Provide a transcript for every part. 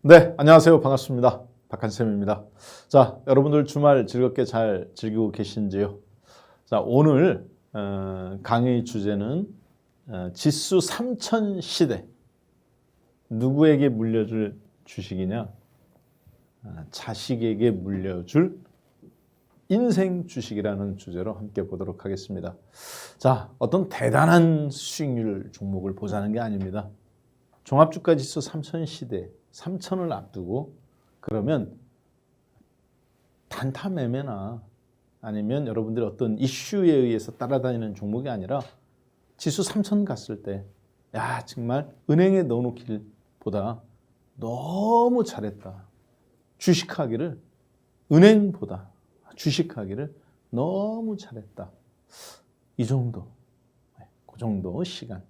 네, 안녕하세요. 반갑습니다. 박한쌤입니다. 자, 여러분들 주말 즐겁게 잘 즐기고 계신지요? 자, 오늘 강의 주제는 지수 3000 시대. 누구에게 물려줄 주식이냐? 자식에게 물려줄 인생 주식이라는 주제로 함께 보도록 하겠습니다. 자, 어떤 대단한 수익률 종목을 보자는 게 아닙니다. 종합주가 지수 3000 시대, 3000을 앞두고 그러면 단타 매매나 아니면 여러분들이 어떤 이슈에 의해서 따라다니는 종목이 아니라 지수 3000 갔을 때 야, 정말 은행에 넣어놓기보다 너무 잘했다. 주식하기를 은행보다 주식하기를 너무 잘했다. 이 정도, 그 정도 시간.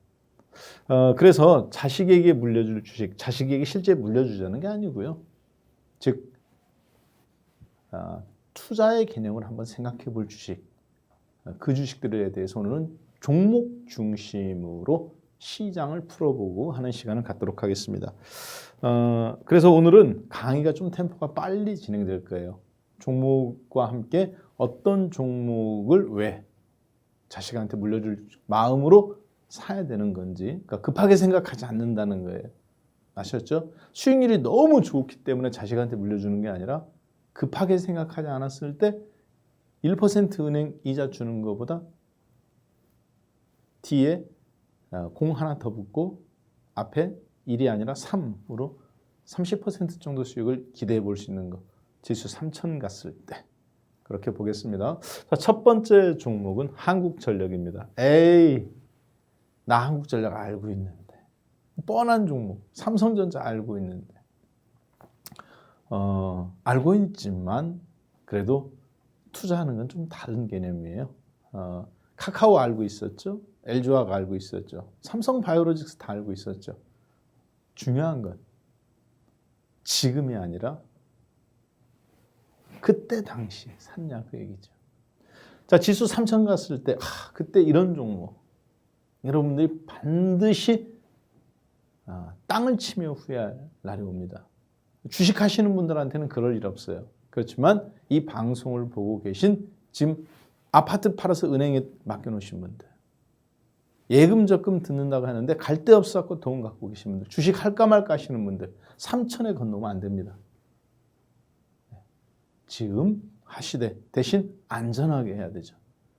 그래서 자식에게 물려줄 주식, 자식에게 실제 물려주자는 게 아니고요. 즉, 투자의 개념을 한번 생각해 볼 주식, 그 주식들에 대해서 오늘은 종목 중심으로 시장을 풀어보고 하는 시간을 갖도록 하겠습니다. 그래서 오늘은 강의가 좀 템포가 빨리 진행될 거예요. 종목과 함께 어떤 종목을 왜 자식한테 물려줄 마음으로 사야 되는 건지, 그러니까 급하게 생각하지 않는다는 거예요. 아셨죠? 수익률이 너무 좋기 때문에 자식한테 물려주는 게 아니라 급하게 생각하지 않았을 때 1% 은행 이자 주는 것보다 뒤에 0 하나 더 붙고 앞에 1이 아니라 3으로 30% 정도 수익을 기대해 볼 수 있는 거. 지수 3000 갔을 때. 그렇게 보겠습니다. 자, 첫 번째 종목은 한국전력입니다. 나 한국전력 알고 있는데. 뻔한 종목. 삼성전자 알고 있는데. 알고 있지만 그래도 투자하는 건 좀 다른 개념이에요. 카카오 알고 있었죠. LG화학 알고 있었죠. 삼성바이오로직스 다 알고 있었죠. 중요한 건 지금이 아니라 그때 당시에 샀냐 그 얘기죠. 자, 지수 3000 갔을 때 그때 이런 종목 여러분들이 반드시 땅을 치며 후회할 날이 옵니다. 주식하시는 분들한테는 그럴 일 없어요. 그렇지만 이 방송을 보고 계신 지금 아파트 팔아서 은행에 맡겨놓으신 분들, 예금 적금 듣는다고 하는데 갈 데 없어서 돈 갖고 계신 분들, 주식 할까 말까 하시는 분들 3000에 건너면 안 됩니다. 지금 하시되 대신 안전하게 해야 되죠.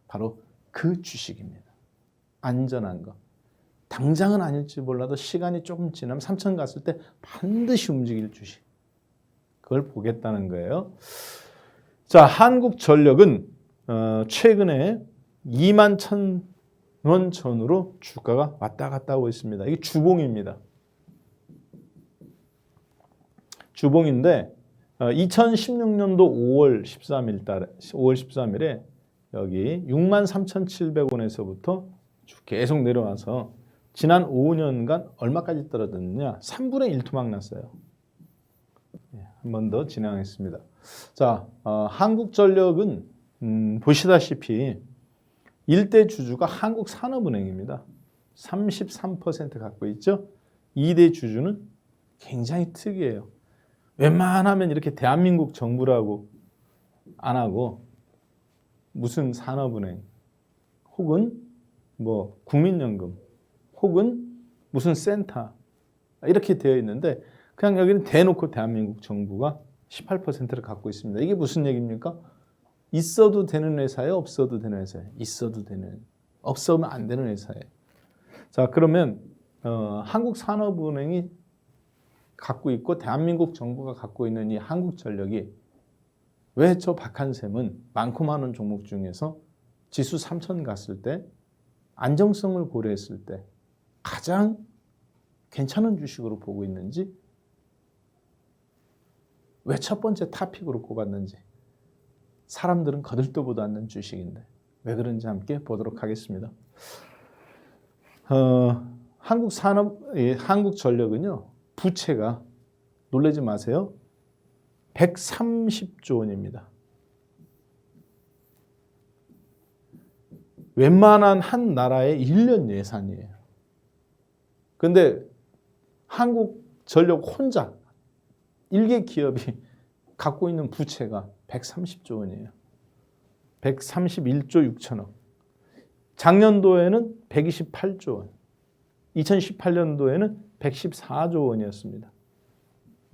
바로 그 주식입니다. 안전한 거. 당장은 아닐지 몰라도 시간이 조금 지나면 3000 갔을 때 반드시 움직일 주식. 그걸 보겠다는 거예요. 자, 한국전력은 최근에 21,000원 전후로 주가가 왔다 갔다 하고 있습니다. 이게 주봉입니다. 주봉인데 2016년도 5월 13일에 여기 63,700원에서부터 계속 내려와서 지난 5년간 얼마까지 떨어졌느냐? 3분의 1 토막 났어요. 한 번 더 진행하겠습니다. 자, 한국전력은 보시다시피 일대 주주가 한국산업은행입니다. 33% 갖고 있죠. 2대 주주는 굉장히 특이해요. 웬만하면 이렇게 대한민국 정부라고 안 하고 무슨 산업은행 혹은 뭐 국민연금 혹은 무슨 센터 이렇게 되어 있는데 그냥 여기는 대놓고 대한민국 정부가 18%를 갖고 있습니다. 이게 무슨 얘기입니까? 있어도 되는 회사예요? 없어도 되는 회사예요? 있어도 되는, 없으면 안 되는 회사예요. 자, 그러면 한국산업은행이 갖고 있고 대한민국 정부가 갖고 있는 이 한국전력이 왜 저 박한샘은 많고 많은 종목 중에서 지수 3000 갔을 때 안정성을 고려했을 때 가장 괜찮은 주식으로 보고 있는지, 왜 첫 번째 탑픽으로 꼽았는지, 사람들은 거들떠보도 않는 주식인데 왜 그런지 함께 보도록 하겠습니다. 한국전력은요, 부채가 놀라지 마세요. 130조 원입니다. 웬만한 한 나라의 1년 예산이에요. 그런데 한국전력 혼자 일개 기업이 갖고 있는 부채가 130조 원이에요. 131조 6천억. 작년도에는 128조 원. 2018년도에는 114조 원이었습니다.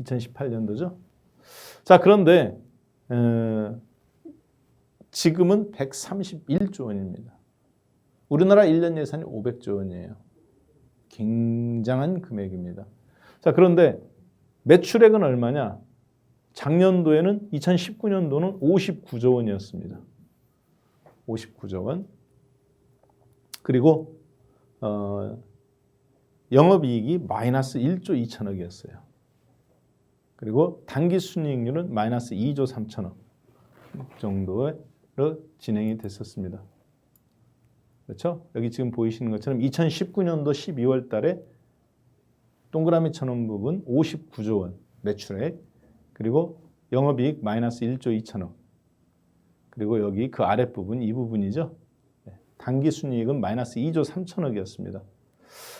2018년도죠. 자, 그런데 지금은 131조 원입니다. 우리나라 1년 예산이 500조 원이에요. 굉장한 금액입니다. 자, 그런데 매출액은 얼마냐? 작년도에는 2019년도는 59조 원이었습니다. 59조 원. 그리고 영업이익이 마이너스 1조 2천억이었어요. 그리고 당기순이익률은 마이너스 2조 3천억 정도로 진행이 됐었습니다. 그렇죠? 여기 지금 보이시는 것처럼 2019년도 12월 달에 동그라미 쳐놓은 부분 59조 원 매출액, 그리고 영업이익 마이너스 1조 2천억, 그리고 여기 그 아랫부분 이 부분이죠. 당기순이익은 마이너스 2조 3천억이었습니다.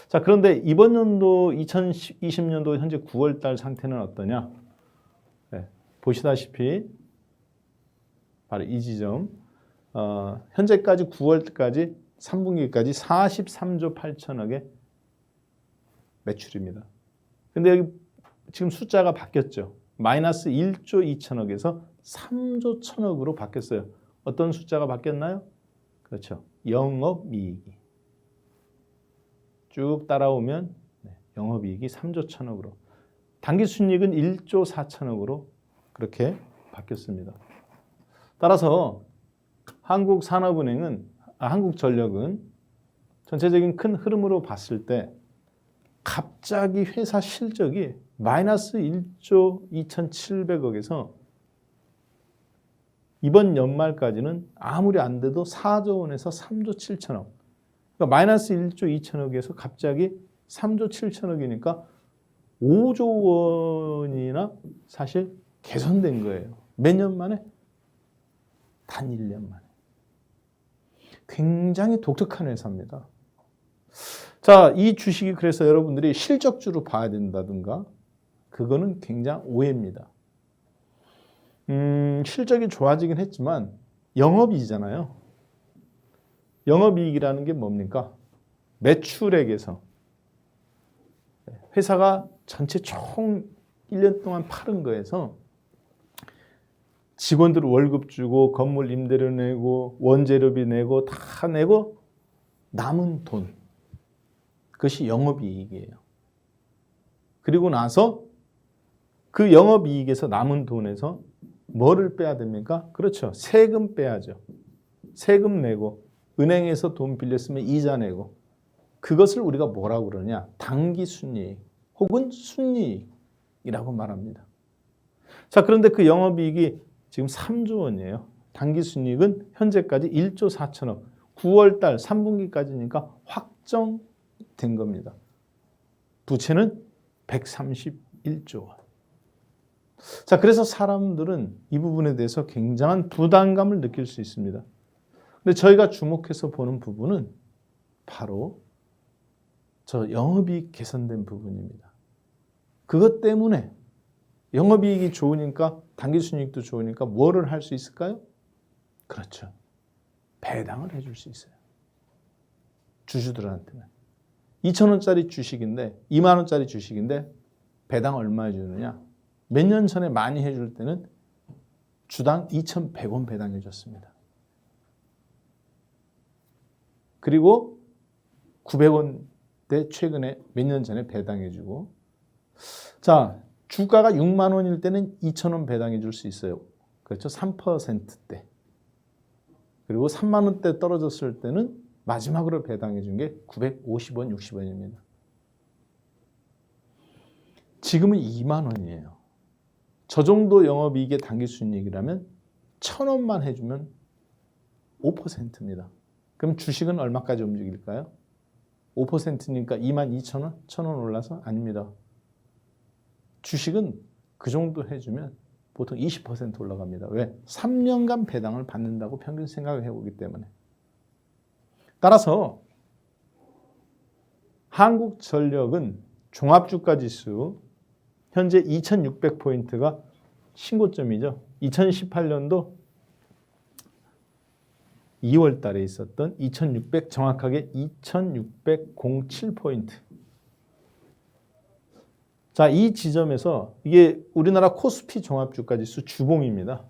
자, 그런데 이번 연도 2020년도 현재 9월 달 상태는 어떠냐? 보시다시피 바로 이 지점, 현재까지 9월까지 3분기까지 43조 8천억의 매출입니다. 근데 여기 지금 숫자가 바뀌었죠. 마이너스 1조 2천억에서 3조 1천억으로 바뀌었어요. 어떤 숫자가 바뀌었나요? 그렇죠. 영업이익이. 쭉 따라오면 영업이익이 3조 1천억으로, 당기순이익은 1조 4천억으로 그렇게 바뀌었습니다. 따라서 한국전력은 전체적인 큰 흐름으로 봤을 때 갑자기 회사 실적이 마이너스 1조 2,700억에서 이번 연말까지는 아무리 안 돼도 4조 원에서 3조 7천억, 그러니까 마이너스 1조 2천억에서 갑자기 3조 7천억이니까 5조 원이나 사실 개선된 거예요. 몇 년 만에? 단 1년 만에. 굉장히 독특한 회사입니다. 자, 이 주식이 그래서 여러분들이 실적주로 봐야 된다든가 그거는 굉장히 오해입니다. 실적이 좋아지긴 했지만 영업이익이잖아요. 영업이익이라는 게 뭡니까? 매출액에서 회사가 전체 총 1년 동안 팔은 거에서 직원들 월급 주고 건물 임대료 내고 원재료비 내고 다 내고 남은 돈, 그것이 영업이익이에요. 그리고 나서 그 영업이익에서 남은 돈에서 뭐를 빼야 됩니까? 그렇죠. 세금 빼야죠. 세금 내고 은행에서 돈 빌렸으면 이자 내고, 그것을 우리가 뭐라고 그러냐? 당기순이익 혹은 순이익이라고 말합니다. 자, 그런데 그 영업이익이 지금 3조 원이에요. 당기순이익은 현재까지 1조 4천억, 9월 달 3분기까지니까 확정된 겁니다. 부채는 131조 원. 자, 그래서 사람들은 이 부분에 대해서 굉장한 부담감을 느낄 수 있습니다. 근데 저희가 주목해서 보는 부분은 바로 저 영업이익 개선된 부분입니다. 그것 때문에 영업이익이 좋으니까 당기순이익도 좋으니까 뭐를 할 수 있을까요? 그렇죠. 배당을 해줄 수 있어요. 주주들한테는. 2,000원짜리 주식인데 2만 원짜리 주식인데 배당 얼마 주느냐? 몇 년 전에 많이 해줄 때는 주당 2,100원 배당해 줬습니다. 그리고 900원대 최근에 몇 년 전에 배당해 주고, 자, 주가가 6만 원일 때는 2,000원 배당해 줄 수 있어요. 그렇죠? 3%대. 그리고 3만 원대 떨어졌을 때는 마지막으로 배당해 준 게 950원, 60원입니다. 지금은 2만 원이에요. 저 정도 영업이익의 당기순이익이라면 1,000원만 해주면 5%입니다. 그럼 주식은 얼마까지 움직일까요? 5%니까 22,000원? 1,000원 올라서? 아닙니다. 주식은 그 정도 해주면 보통 20% 올라갑니다. 왜? 3년간 배당을 받는다고 평균 생각을 해보기 때문에. 따라서 한국전력은 종합주가지수 현재 2600포인트가 신고점이죠. 2018년도 2월 달에 있었던 2600, 정확하게 2607포인트. 자, 이 지점에서 이게 우리나라 코스피 종합주가지수 주봉입니다.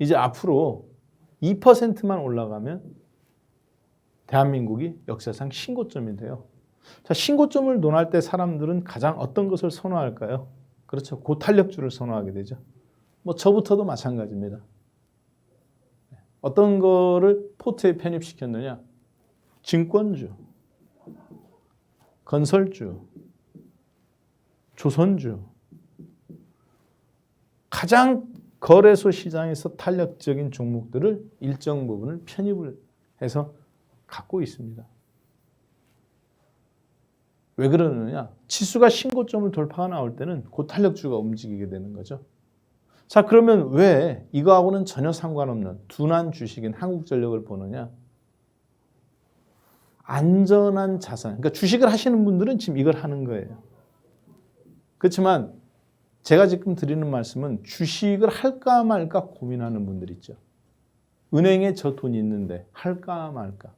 이제 앞으로 2%만 올라가면 대한민국이 역사상 신고점이 돼요. 자, 신고점을 논할 때 사람들은 가장 어떤 것을 선호할까요? 그렇죠. 고탄력주를 선호하게 되죠. 뭐 저부터도 마찬가지입니다. 어떤 거를 포트에 편입시켰느냐? 증권주, 건설주, 조선주. 가장 거래소 시장에서 탄력적인 종목들을 일정 부분을 편입을 해서 갖고 있습니다. 왜 그러느냐? 지수가 신고점을 돌파가 나올 때는 고탄력주가 움직이게 되는 거죠. 자, 그러면 왜 이거하고는 전혀 상관없는 둔한 주식인 한국전력을 보느냐? 안전한 자산. 그러니까 주식을 하시는 분들은 지금 이걸 하는 거예요. 그렇지만 제가 지금 드리는 말씀은 주식을 할까 말까 고민하는 분들 있죠. 은행에 저 돈이 있는데 할까 말까.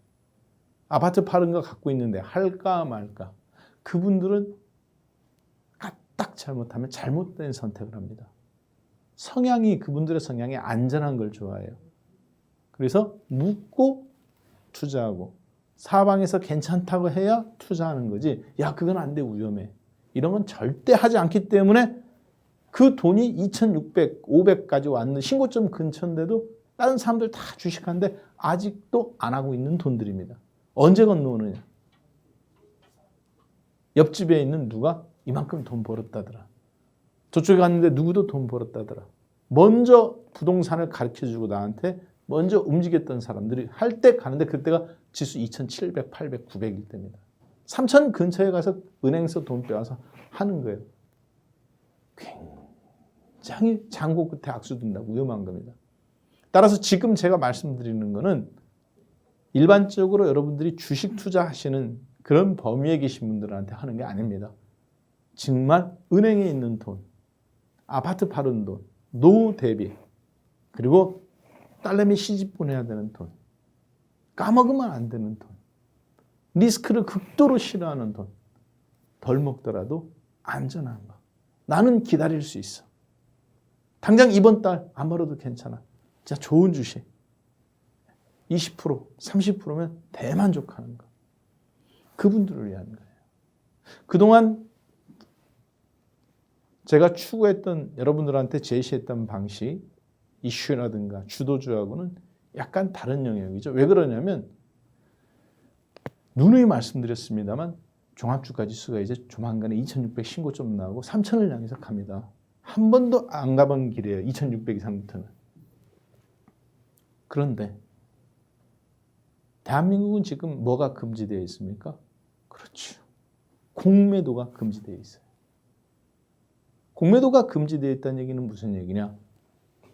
아파트 파는 거 갖고 있는데 할까 말까. 그분들은 딱 잘못하면 잘못된 선택을 합니다. 그분들의 성향이 안전한 걸 좋아해요. 그래서 묻고 투자하고 사방에서 괜찮다고 해야 투자하는 거지. 야, 그건 안 돼, 위험해. 이런 건 절대 하지 않기 때문에 그 돈이 2600, 500까지 왔는 신고점 근처인데도 다른 사람들 다 주식하는데 아직도 안 하고 있는 돈들입니다. 언제 건너오느냐? 옆집에 있는 누가 이만큼 돈 벌었다더라. 저쪽에 갔는데 누구도 돈 벌었다더라. 먼저 부동산을 가르쳐주고 나한테 먼저 움직였던 사람들이 할 때 가는데 그때가 지수 2700, 800, 900일 때입니다. 3000 근처에 가서 은행에서 돈 빼와서 하는 거예요. 굉장히 장고 끝에 악수 둔다. 위험한 겁니다. 따라서 지금 제가 말씀드리는 거는 일반적으로 여러분들이 주식 투자하시는 그런 범위에 계신 분들한테 하는 게 아닙니다. 정말 은행에 있는 돈, 아파트 파는 돈, 노후 대비, 그리고 딸내미 시집 보내야 되는 돈, 까먹으면 안 되는 돈, 리스크를 극도로 싫어하는 돈, 덜 먹더라도 안전한 거. 나는 기다릴 수 있어. 당장 이번 달 안 벌어도 괜찮아. 진짜 좋은 주식. 20%, 30%면 대만족하는 거. 그분들을 위한 거예요. 그동안 제가 추구했던 여러분들한테 제시했던 방식, 이슈라든가 주도주하고는 약간 다른 영역이죠. 왜 그러냐면 누누이 말씀드렸습니다만 종합주가 지수가 이제 조만간에 2600 신고점 나오고 3000을 향해서 갑니다. 한 번도 안 가본 길이에요. 2600 이상부터는. 그런데 대한민국은 지금 뭐가 금지되어 있습니까? 그렇죠. 공매도가 금지되어 있어요. 공매도가 금지되어 있다는 얘기는 무슨 얘기냐?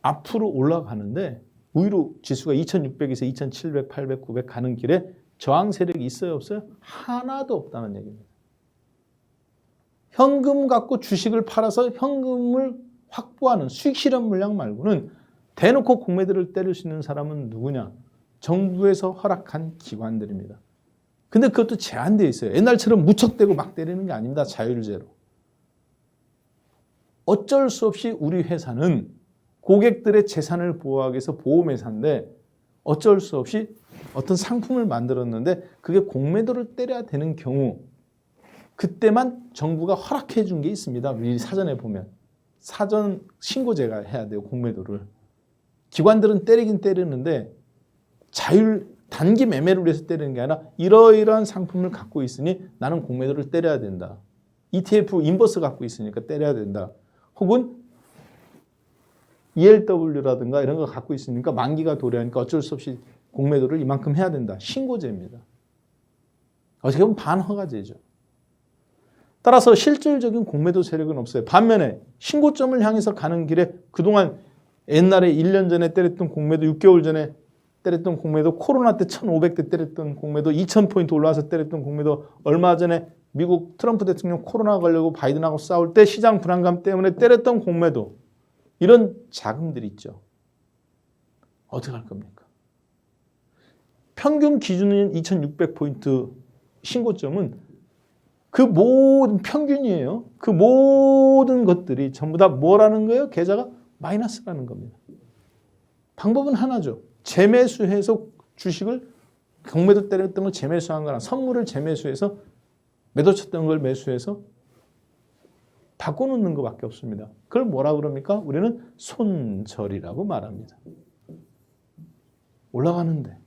앞으로 올라가는데 오히려 지수가 2600에서 2700, 800, 900 가는 길에 저항 세력이 있어요, 없어요? 하나도 없다는 얘기입니다. 현금 갖고 주식을 팔아서 현금을 확보하는 수익 실현 물량 말고는 대놓고 공매도를 때릴 수 있는 사람은 누구냐? 정부에서 허락한 기관들입니다. 근데 그것도 제한되어 있어요. 옛날처럼 무척대고 막 때리는 게 아닙니다. 자율제로. 어쩔 수 없이 우리 회사는 고객들의 재산을 보호하기 위해서 보험회사인데 어쩔 수 없이 어떤 상품을 만들었는데 그게 공매도를 때려야 되는 경우 그때만 정부가 허락해 준 게 있습니다. 미리 사전에 보면. 사전 신고제가 해야 돼요. 공매도를. 기관들은 때리긴 때리는데 단기 매매를 위해서 때리는 게 아니라 이러이러한 상품을 갖고 있으니 나는 공매도를 때려야 된다. ETF 인버스 갖고 있으니까 때려야 된다. 혹은 ELW라든가 이런 거 갖고 있으니까 만기가 도래하니까 어쩔 수 없이 공매도를 이만큼 해야 된다. 신고제입니다. 어떻게 보면 반허가제죠. 따라서 실질적인 공매도 세력은 없어요. 반면에 신고점을 향해서 가는 길에 그동안 옛날에 1년 전에 때렸던 공매도 6개월 전에 때렸던 공매도, 코로나 때 1,500대 때렸던 공매도, 2,000포인트 올라와서 때렸던 공매도, 얼마 전에 미국 트럼프 대통령 코로나 걸리고 바이든하고 싸울 때 시장 불안감 때문에 때렸던 공매도, 이런 자금들이 있죠. 어떻게 할 겁니까? 평균 기준인 2,600포인트 신고점은 그 모든 평균이에요. 그 모든 것들이 전부 다 뭐라는 거예요? 계좌가 마이너스라는 겁니다. 방법은 하나죠. 재매수해서 주식을 경매도 때렸던 걸 재매수한 거랑 선물을 재매수해서 매도 쳤던 걸 매수해서 바꿔놓는 것밖에 없습니다. 그걸 뭐라 그럽니까? 우리는 손절이라고 말합니다. 올라가는데.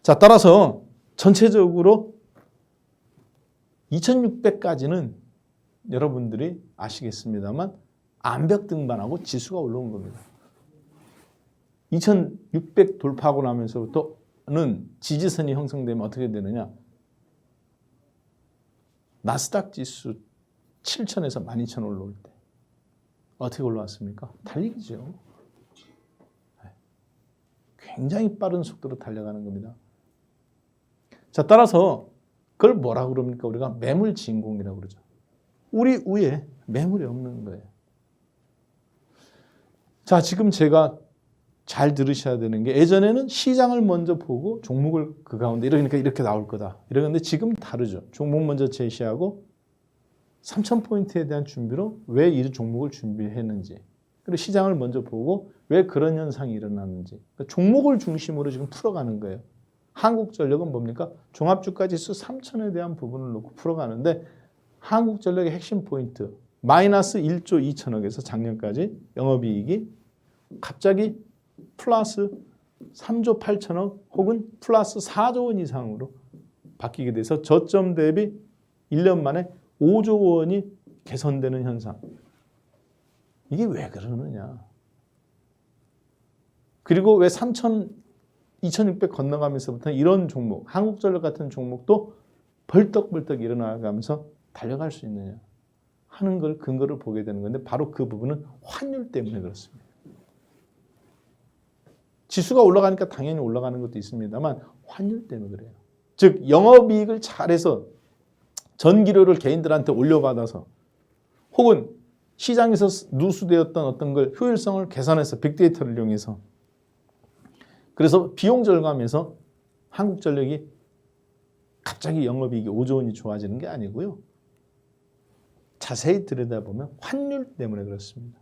자, 따라서 전체적으로 2600까지는 여러분들이 아시겠습니다만 암벽 등반하고 지수가 올라온 겁니다. 2600 돌파하고 나면서부터는 지지선이 형성되면 어떻게 되느냐? 나스닥 지수 7,000에서 12,000 올라올 때 어떻게 올라왔습니까? 달리기죠. 굉장히 빠른 속도로 달려가는 겁니다. 자, 따라서 그걸 뭐라 그럽니까? 우리가 매물 진공이라고 그러죠. 우리 위에 매물이 없는 거예요. 자, 지금 제가 잘 들으셔야 되는 게, 예전에는 시장을 먼저 보고 종목을 그 가운데 이러니까 이렇게 나올 거다 이러는데 지금 다르죠. 종목 먼저 제시하고 3,000포인트에 대한 준비로 왜 이 종목을 준비했는지, 그리고 시장을 먼저 보고 왜 그런 현상이 일어났는지, 그러니까 종목을 중심으로 지금 풀어가는 거예요. 한국전력은 뭡니까? 종합주가지수 3,000에 대한 부분을 놓고 풀어가는데, 한국전력의 핵심 포인트 마이너스 1조 2천억에서 작년까지 영업이익이 갑자기 플러스 3조 8천억 혹은 플러스 4조 원 이상으로 바뀌게 돼서 저점 대비 1년 만에 5조 원이 개선되는 현상. 이게 왜 그러느냐. 그리고 왜 2,600 건너가면서부터 이런 종목, 한국전력 같은 종목도 벌떡벌떡 일어나가면서 달려갈 수 있느냐 하는 걸 근거를 보게 되는 건데, 바로 그 부분은 환율 때문에 그렇습니다. 지수가 올라가니까 당연히 올라가는 것도 있습니다만 환율 때문에 그래요. 즉 영업이익을 잘해서 전기료를 개인들한테 올려받아서, 혹은 시장에서 누수되었던 어떤 걸 효율성을 계산해서 빅데이터를 이용해서, 그래서 비용 절감해서 한국전력이 갑자기 영업이익이 5조 원이 좋아지는 게 아니고요. 자세히 들여다보면 환율 때문에 그렇습니다.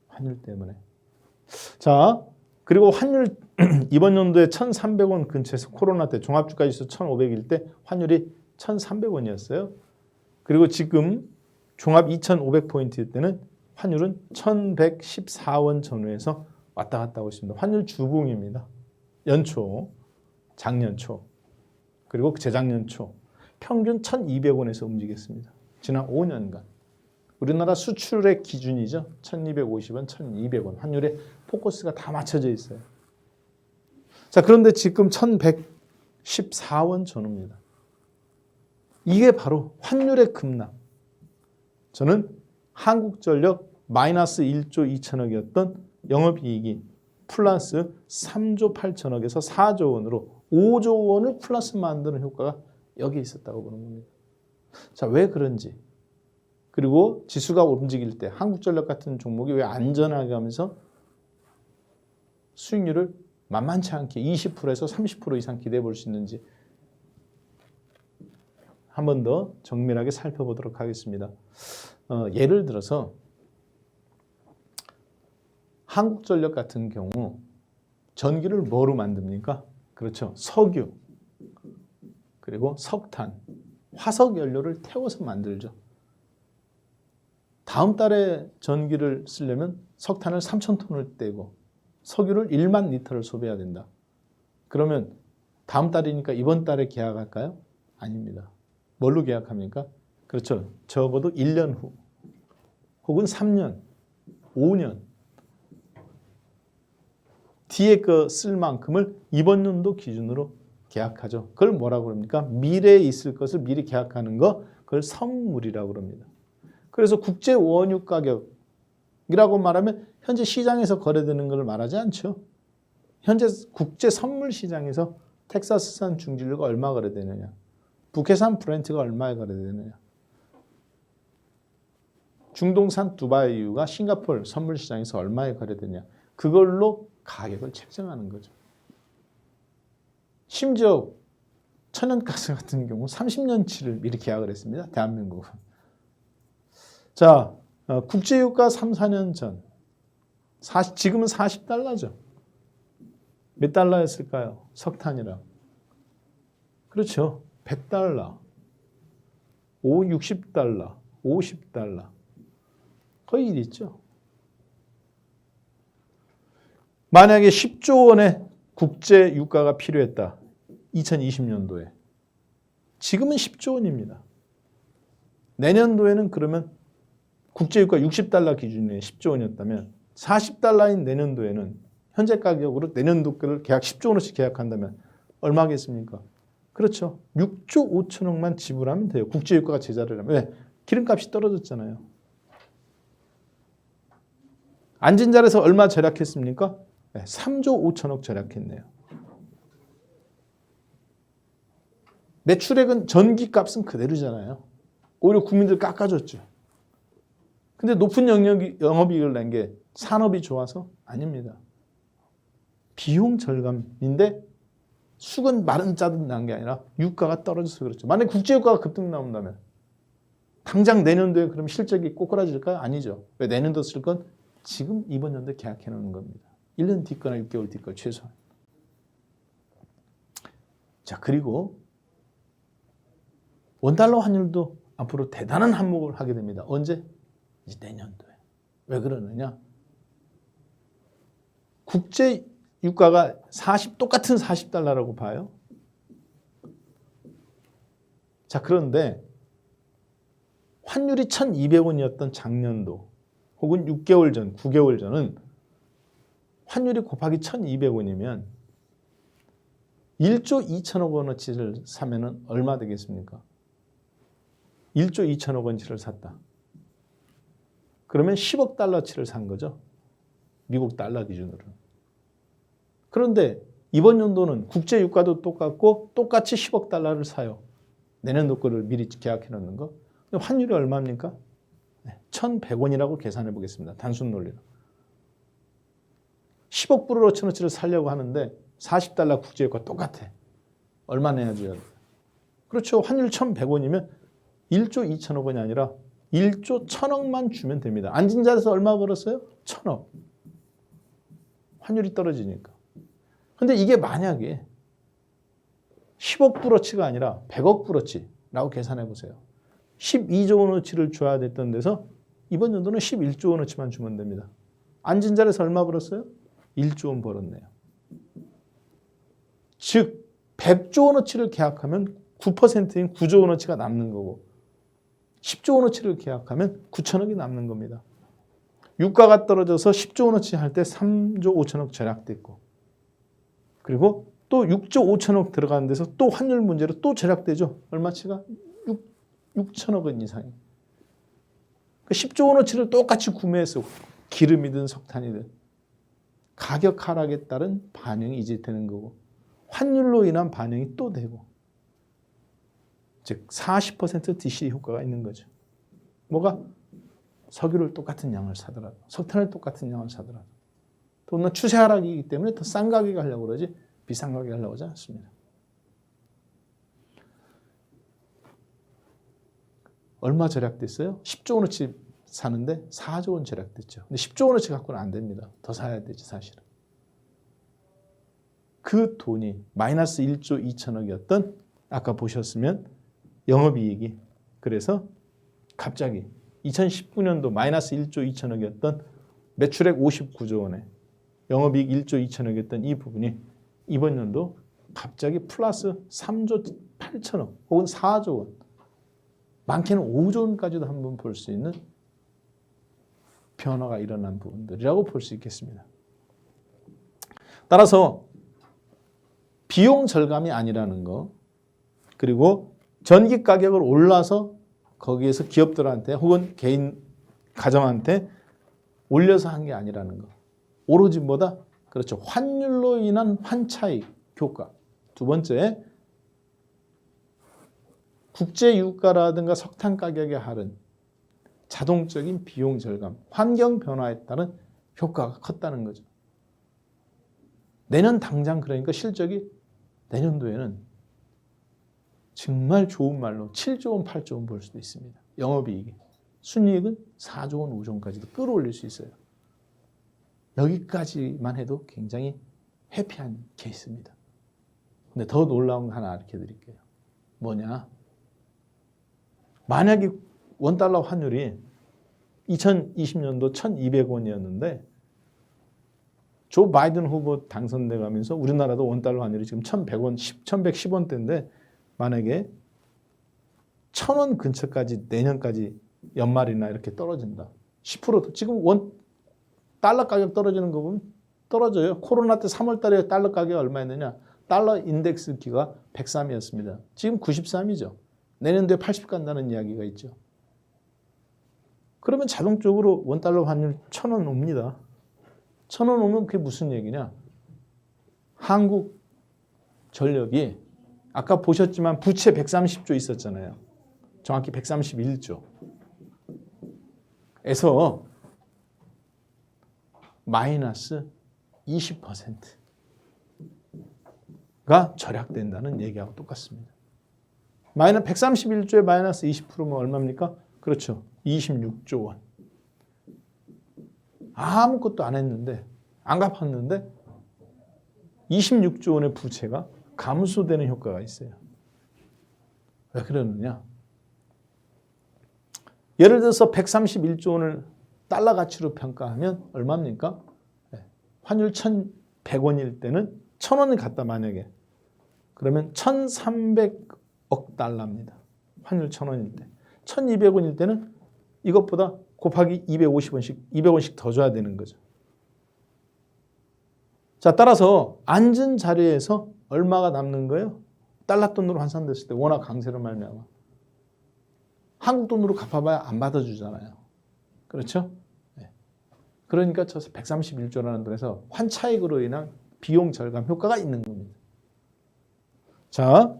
환율 때문에. 자, 그리고 환율 이번 연도에 1,300원 근처에서, 코로나 때 종합주가지수 1,500일 때 환율이 1,300원이었어요. 그리고 지금 종합 2,500포인트일 때는 환율은 1,114원 전후에서 왔다 갔다 하고 있습니다. 환율 주봉입니다. 연초, 작년 초, 그리고 재작년 초 평균 1,200원에서 움직였습니다. 지난 5년간. 우리나라 수출의 기준이죠. 1,250원, 1,200원. 환율에 포커스가 다 맞춰져 있어요. 자, 그런데 지금 1,114원 전후입니다. 이게 바로 환율의 급락. 저는 한국전력 마이너스 1조 2천억이었던 영업이익이 플러스 3조 8천억에서 4조 원으로 5조 원을 플러스 만드는 효과가 여기에 있었다고 보는 겁니다. 자, 왜 그런지, 그리고 지수가 움직일 때 한국전력 같은 종목이 왜 안전하게 하면서 수익률을 만만치 않게 20%에서 30% 이상 기대해 볼 수 있는지 한 번 더 정밀하게 살펴보도록 하겠습니다. 예를 들어서 한국전력 같은 경우 전기를 뭐로 만듭니까? 그렇죠. 석유, 그리고 석탄, 화석연료를 태워서 만들죠. 다음 달에 전기를 쓰려면 석탄을 3,000톤을 떼고 석유를 1만 리터를 소비해야 된다. 그러면 다음 달이니까 이번 달에 계약할까요? 아닙니다. 뭘로 계약합니까? 그렇죠. 적어도 1년 후 혹은 3년, 5년 뒤에 그 쓸 만큼을 이번 연도 기준으로 계약하죠. 그걸 뭐라고 그럽니까? 미래에 있을 것을 미리 계약하는 거, 그걸 선물이라고 그럽니다. 그래서 국제 원유 가격 이라고 말하면 현재 시장에서 거래되는 걸 말하지 않죠. 현재 국제 선물 시장에서 텍사스산 중진류가 얼마 거래되느냐, 북해산 브렌트가 얼마에 거래되느냐, 중동산 두바이유가 싱가포르 선물 시장에서 얼마에 거래되느냐, 그걸로 가격을 책정하는 거죠. 심지어 천연가스 같은 경우 30년치를 미리 계약을 했습니다. 대한민국은. 자, 국제유가 3, 4년 전 지금은 40달러죠. 몇 달러였을까요? 석탄이랑. 그렇죠. 100달러, 60달러, 50달러. 거의 일있죠. 만약에 10조 원의 국제 유가가 필요했다. 2020년도에. 지금은 10조 원입니다. 내년도에는 그러면 국제 유가 60달러 기준에 10조 원이었다면 40달러인 내년도에는 현재 가격으로 내년도 거를 계약 10조 원어치 계약한다면 얼마겠습니까? 그렇죠. 6조 5천억만 지불하면 돼요. 국제 유가가 제자리를 하면. 왜? 기름값이 떨어졌잖아요. 앉은 자리에서 얼마 절약했습니까? 네, 3조 5천억 절약했네요. 매출액은 전기값은 그대로잖아요. 오히려 국민들 깎아줬죠. 근데 높은 영업이익을 낸 게 산업이 좋아서? 아닙니다. 비용 절감인데 숙은 마른 짜듯 난 게 아니라 유가가 떨어져서 그렇죠. 만약에 국제유가가 급등 나온다면 당장 내년도에 그럼 실적이 꼬꾸라질까요? 아니죠. 왜? 내년도 쓸 건 지금 이번 연도에 계약해 놓는 겁니다. 1년 뒤거나 6개월 뒤거 최소한. 자, 그리고 원달러 환율도 앞으로 대단한 한몫을 하게 됩니다. 언제? 이제 내년도에. 왜 그러느냐? 국제 유가가 똑같은 40달러라고 봐요. 자, 그런데 환율이 1,200원이었던 작년도 혹은 6개월 전, 9개월 전은 환율이 곱하기 1,200원이면 1조 2천억 원어치를 사면은 얼마 되겠습니까? 1조 2천억 원치를 샀다. 그러면 10억 달러치를 산 거죠. 미국 달러 기준으로. 그런데 이번 연도는 국제 유가도 똑같고 똑같이 10억 달러를 사요. 내년도 거를 미리 계약해 놓는 거. 환율이 얼마입니까? 1,100원이라고 계산해 보겠습니다. 단순 논리로. 10억 불을 5천원치를 살려고 하는데 40달러 국제 유가 똑같아. 얼마 내야줘야 돼? 그렇죠. 환율 1,100원이면 1조 2천억 원이 아니라 1조 1,000억만 주면 됩니다. 앉은 자리에서 얼마 벌었어요? 1,000억. 환율이 떨어지니까. 근데 이게 만약에 10억 불어치가 아니라 100억 불어치라고 계산해 보세요. 12조 원어치를 줘야 됐던 데서 이번 연도는 11조 원어치만 주면 됩니다. 앉은 자리에서 얼마 벌었어요? 1조 원 벌었네요. 즉 100조 원어치를 계약하면 9%인 9조 원어치가 남는 거고 10조 원어치를 계약하면 9천억이 남는 겁니다. 유가가 떨어져서 10조 원어치 할 때 3조 5천억 절약됐고 그리고 또 6조 5천억 들어가는 데서 또 환율 문제로 또 절약되죠. 얼마치가? 6천억 원 이상이. 10조 원어치를 똑같이 구매해서 기름이든 석탄이든 가격 하락에 따른 반영이 이제 되는 거고 환율로 인한 반영이 또 되고 즉 40% DC 효과가 있는 거죠. 뭐가? 석유를 똑같은 양을 사더라도 석탄을 똑같은 양을 사더라도 또는 추세 하락이기 때문에 더 싼 가격에 하려고 그러지 비싼 가격에 하려고 하지 않습니다. 얼마 절약됐어요? 10조 원어치 사는데 4조 원 절약됐죠. 근데 10조 원어치 갖고는 안 됩니다. 더 사야 되지 사실은. 그 돈이 마이너스 1조 2천억이었던 아까 보셨으면 영업이익이 그래서 갑자기 2019년도 마이너스 1조 2천억이었던 매출액 59조 원에 영업이익 1조 2천억이었던 이 부분이 이번 연도 갑자기 플러스 3조 8천억 혹은 4조 원 많게는 5조 원까지도 한번 볼 수 있는 변화가 일어난 부분들이라고 볼 수 있겠습니다. 따라서 비용 절감이 아니라는 거 그리고 전기 가격을 올라서 거기에서 기업들한테 혹은 개인 가정한테 올려서 한 게 아니라는 거. 오로지 뭐다? 그렇죠. 환율로 인한 환차익 효과. 두 번째, 국제 유가라든가 석탄 가격의 하락, 자동적인 비용 절감, 환경 변화에 따른 효과가 컸다는 거죠. 내년 당장 그러니까 실적이 내년도에는 정말 좋은 말로 7조 원, 8조 원 벌 수도 있습니다. 영업이익이. 순이익은 4조 원, 5조 원까지도 끌어올릴 수 있어요. 여기까지만 해도 굉장히 해피한 케이스입니다. 근데 더 놀라운 거 하나 알려드릴게요. 뭐냐? 만약에 원달러 환율이 2020년도 1,200원이었는데 조 바이든 후보 당선돼 가면서 우리나라도 원달러 환율이 지금 1,100원, 1,110원대인데 만약에 1,000원 근처까지 내년까지 연말이나 이렇게 떨어진다. 10%도 지금 달러 가격 떨어지는 거 보면 떨어져요. 코로나 때 3월 달에 달러 가격이 얼마였느냐? 달러 인덱스 기가 103이었습니다. 지금 93이죠. 내년도에 80 간다는 이야기가 있죠. 그러면 자동적으로 원달러 환율 1,000원 옵니다. 1,000원 오면 그게 무슨 얘기냐? 한국 전력이 아까 보셨지만 부채 130조 있었잖아요. 정확히 131조. 에서 마이너스 20%가 절약된다는 얘기하고 똑같습니다. 마이너스 131조에 마이너스 20%면 얼마입니까? 그렇죠. 26조 원. 아무것도 안 했는데, 안 갚았는데 26조 원의 부채가 감소되는 효과가 있어요. 왜 그러느냐? 예를 들어서 131조 원을 달러 가치로 평가하면 얼마입니까? 환율 1,100원일 때는 1,000원을 갖다 만약에 그러면 1,300억 달러입니다. 환율 1,000원일 때. 1,200원일 때는 이것보다 곱하기 200원씩 더 줘야 되는 거죠. 자, 따라서 앉은 자리에서 얼마가 남는 거예요? 달러 돈으로 환산됐을 때 워낙 강세로 말미암아 한국 돈으로 갚아봐야 안 받아주잖아요. 그렇죠? 네. 그러니까 저 131조라는 돈에서 환차익으로 인한 비용 절감 효과가 있는 겁니다. 자,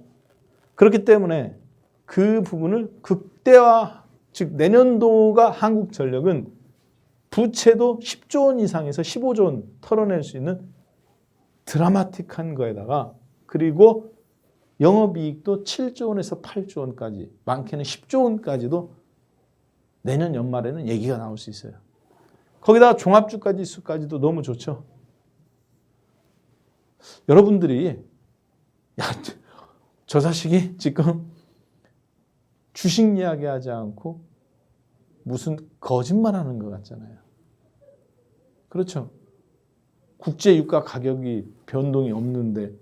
그렇기 때문에 그 부분을 극대화, 즉 내년도가 한국전력은 부채도 10조 원 이상에서 15조 원 털어낼 수 있는 드라마틱한 거에다가 그리고 영업이익도 7조 원에서 8조 원까지 많게는 10조 원까지도 내년 연말에는 얘기가 나올 수 있어요. 거기다가 종합주가지수까지도 너무 좋죠. 여러분들이 야, 저 자식이 지금 주식 이야기하지 않고 무슨 거짓말하는 것 같잖아요. 그렇죠. 국제유가 가격이 변동이 없는데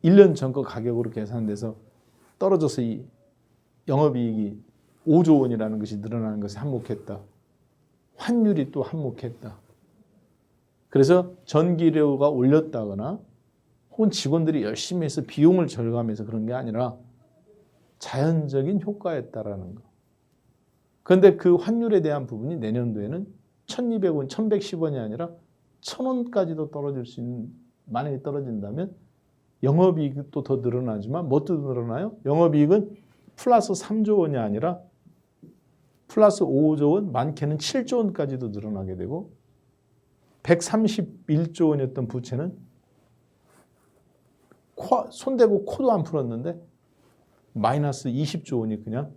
1년 전 거 가격으로 계산돼서 떨어져서 이 영업이익이 5조 원이라는 것이 늘어나는 것에 한몫했다. 환율이 또 한몫했다. 그래서 전기료가 올렸다거나 혹은 직원들이 열심히 해서 비용을 절감해서 그런 게 아니라 자연적인 효과였다라는 거. 그런데 그 환율에 대한 부분이 내년도에는 1,200원, 1,110원이 아니라 1,000원까지도 떨어질 수 있는, 만약에 떨어진다면 영업이익도 더 늘어나지만 뭣도 늘어나요? 영업이익은 플러스 3조 원이 아니라 플러스 5조 원, 많게는 7조 원까지도 늘어나게 되고 131조 원이었던 부채는 손대고 코도 안 풀었는데 마이너스 20조 원이 그냥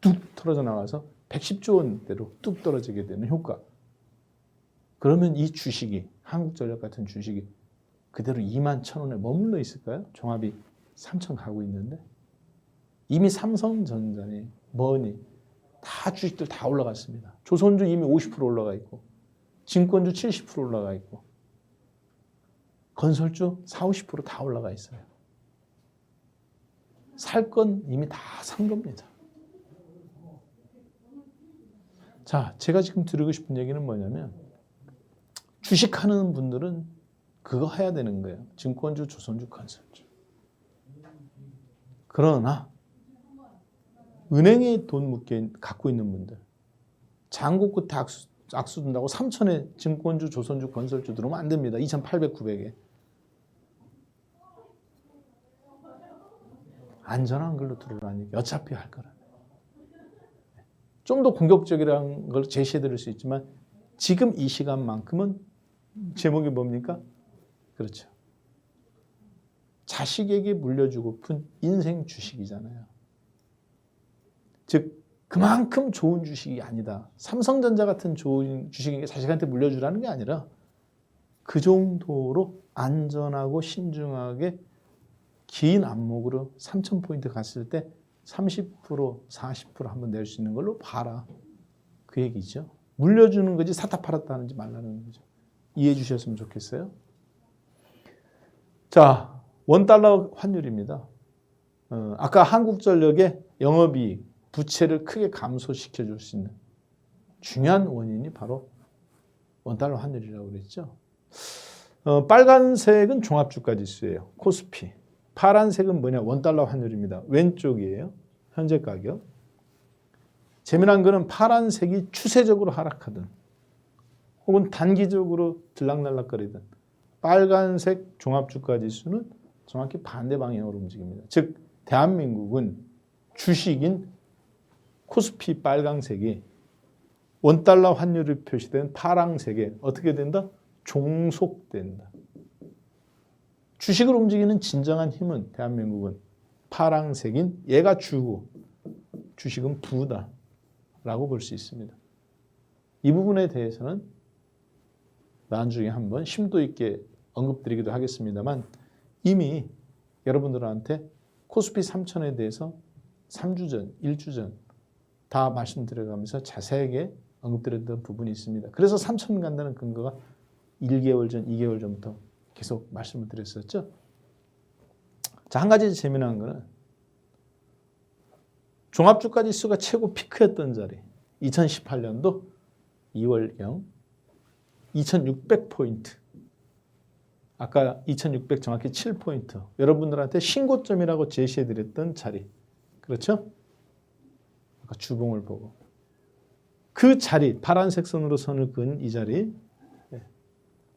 뚝 떨어져 나가서 110조 원대로 뚝 떨어지게 되는 효과. 그러면 이 주식이, 한국전력 같은 주식이 그대로 21,000원에 머물러 있을까요? 종합이 3,000 가고 있는데 이미 삼성전자니 뭐니 다 주식들 다 올라갔습니다. 조선주 이미 50% 올라가 있고 증권주 70% 올라가 있고 건설주 40, 50% 다 올라가 있어요. 살 건 이미 다 산 겁니다. 자, 제가 지금 드리고 싶은 얘기는 뭐냐면 주식하는 분들은 그거 해야 되는 거예요. 증권주, 조선주, 건설주. 그러나 은행에 돈 갖고 있는 분들, 장고 끝에 악수 둔다고 삼천에 증권주, 조선주, 건설주 들어오면 안 됩니다. 2,800, 900에. 안전한 걸로 들어오라니까. 어차피 할 거라. 좀 더 공격적이라는 걸 제시해 드릴 수 있지만 지금 이 시간만큼은 제목이 뭡니까? 그렇죠. 자식에게 물려주고픈 인생 주식이잖아요. 즉 그만큼 좋은 주식이 아니다. 삼성전자 같은 좋은 주식이 자식한테 물려주라는 게 아니라 그 정도로 안전하고 신중하게 긴 안목으로 3,000포인트 갔을 때 30%, 40% 한번 낼 수 있는 걸로 봐라. 그 얘기죠. 물려주는 거지 사다 팔았다 하는지 말라는 거죠. 이해해 주셨으면 좋겠어요. 자, 원달러 환율입니다. 아까 한국전력의 영업이익, 부채를 크게 감소시켜 줄 수 있는 중요한 원인이 바로 원달러 환율이라고 그랬죠. 빨간색은 종합주가지수예요. 코스피. 파란색은 뭐냐? 원달러 환율입니다. 왼쪽이에요. 현재 가격. 재미난 거는 파란색이 추세적으로 하락하든 혹은 단기적으로 들락날락거리든 빨간색 종합주가지수는 정확히 반대 방향으로 움직입니다. 즉 대한민국은 주식인 코스피 빨강색이 원달러 환율이 표시된 파란색에 어떻게 된다? 종속된다. 주식을 움직이는 진정한 힘은 대한민국은 파란색인 얘가 주고 주식은 부다라고 볼 수 있습니다. 이 부분에 대해서는 나중에 한번 심도 있게 언급드리기도 하겠습니다만 이미 여러분들한테 코스피 3000에 대해서 3주 전, 1주 전 다 말씀드려가면서 자세하게 언급드렸던 부분이 있습니다. 그래서 3000 간다는 근거가 1개월 전, 2개월 전부터 계속 말씀을 드렸었죠. 자, 한 가지 재미난 거는 종합주가지수가 최고 피크였던 자리 2018년도 2월경 2600포인트 아까 2600 정확히 7포인트 여러분들한테 신고점이라고 제시해드렸던 자리 그렇죠? 아까 주봉을 보고 그 자리 파란색 선으로 선을 그은 이 자리